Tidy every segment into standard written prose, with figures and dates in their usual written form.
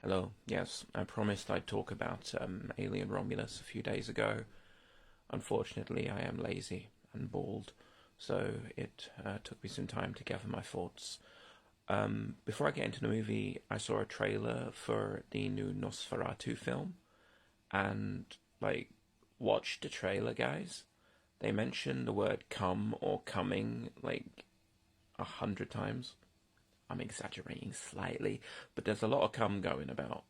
Hello. Yes, I promised I'd talk about Alien Romulus a few days ago. Unfortunately, I am lazy and bald, so it took me some time to gather my thoughts. Before I get into the movie, I saw a trailer for the new Nosferatu film, and like, watch the trailer, guys. They mention the word "come" or "coming" like 100 times. I'm exaggerating slightly, but there's a lot of "come" going about.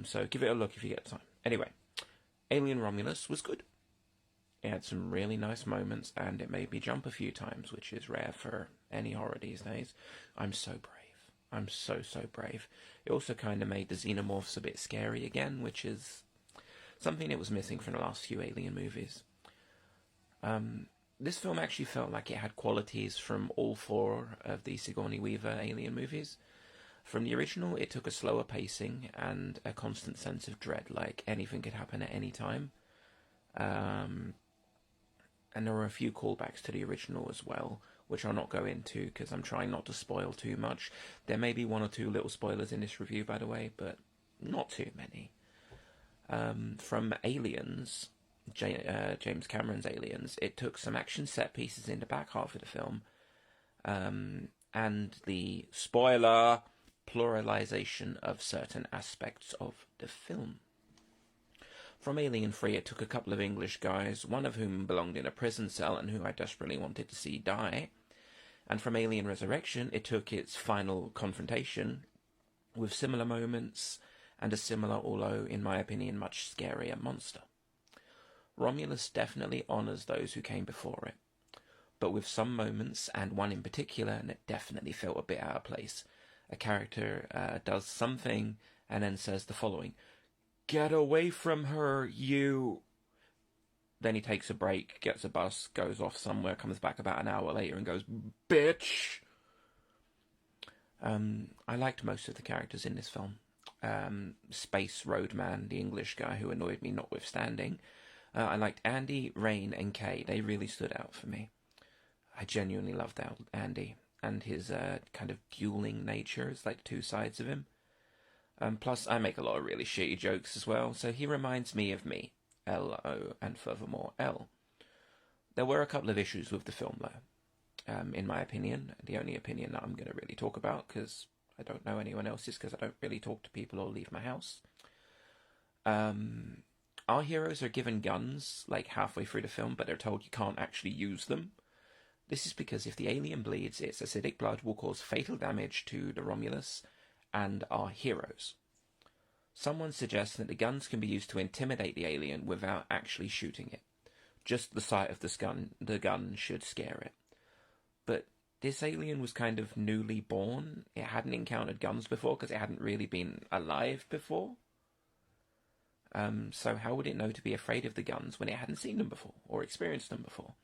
So give it a look if you get time. Anyway, Alien Romulus was good. It had some really nice moments, and it made me jump a few times, which is rare for any horror these days. I'm so brave. I'm so brave. It also kind of made the xenomorphs a bit scary again, which is something it was missing from the last few Alien movies. This film actually felt like it had qualities from all four of the Sigourney Weaver Alien movies. From the original, it took a slower pacing and a constant sense of dread, like anything could happen at any time. Um, and there were a few callbacks to the original as well, which I'll not go into because I'm trying not to spoil too much. There may be one or two little spoilers in this review, by the way, but not too many. From Aliens, James Cameron's Aliens, it took some action set pieces in the back half of the film, and the spoiler pluralization of certain aspects of the film. From Alien 3, it took a couple of English guys, one of whom belonged in a prison cell and who I desperately wanted to see die. And from Alien Resurrection, it took its final confrontation with similar moments and a similar, although in my opinion, much scarier monster. Romulus definitely honours those who came before it, but with some moments, and one in particular, that definitely felt a bit out of place. A character does something and then says the following: "Get away from her, you..." Then he takes a break, gets a bus, goes off somewhere, comes back about an hour later and goes, "Bitch!" I liked most of the characters in this film. Space Roadman, the English guy who annoyed me notwithstanding. I liked Andy, Rain, and Kay. They really stood out for me. I genuinely loved Andy and his kind of dueling nature. It's like two sides of him. Plus, I make a lot of really shitty jokes as well, so he reminds me of me. L-O, and furthermore, L. There were a couple of issues with the film, though. In my opinion, the only opinion that I'm going to really talk about, because I don't know anyone else's, because I don't really talk to people or leave my house. Our heroes are given guns, like halfway through the film, but they're told you can't actually use them. This is because if the alien bleeds, its acidic blood will cause fatal damage to the Romulus and our heroes. Someone suggests that the guns can be used to intimidate the alien without actually shooting it. Just the sight of the gun should scare it. But this alien was kind of newly born. It hadn't encountered guns before because it hadn't really been alive before. So how would it know to be afraid of the guns when it hadn't seen them before or experienced them before?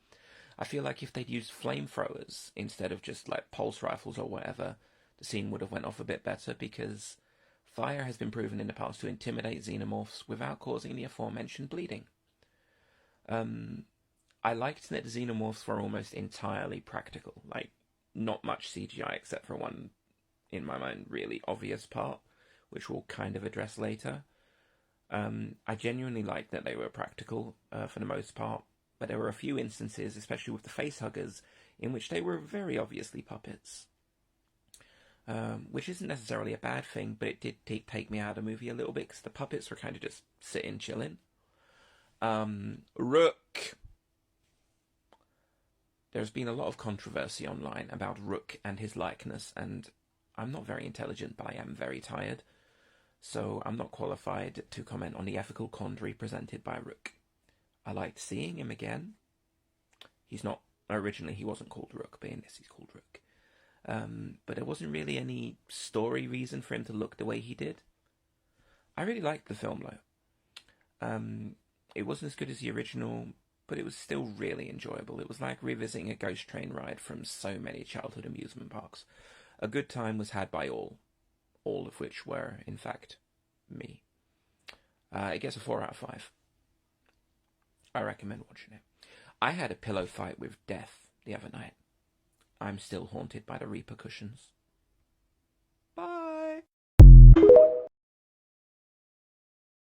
I feel like if they'd used flamethrowers instead of just like pulse rifles or whatever, the scene would have went off a bit better, because fire has been proven in the past to intimidate xenomorphs without causing the aforementioned bleeding. I liked that the xenomorphs were almost entirely practical, like not much CGI except for one, in my mind, really obvious part, which we'll kind of address later. I genuinely liked that they were practical for the most part, but there were a few instances, especially with the facehuggers, in which they were very obviously puppets. Which isn't necessarily a bad thing, but it did take me out of the movie a little bit, because the puppets were kind of just sitting, chilling. Rook. There's been a lot of controversy online about Rook and his likeness, and I'm not very intelligent, but I am very tired, so I'm not qualified to comment on the ethical quandary presented by Rook. I liked seeing him again. Originally he wasn't called Rook, but in this he's called Rook. But there wasn't really any story reason for him to look the way he did. I really liked the film, though. It wasn't as good as the original, but it was still really enjoyable. It was like revisiting a ghost train ride from so many childhood amusement parks. A good time was had by all of which were, in fact, me. It gets a 4 out of 5. I recommend watching it. I had a pillow fight with death the other night. I'm still haunted by the repercussions.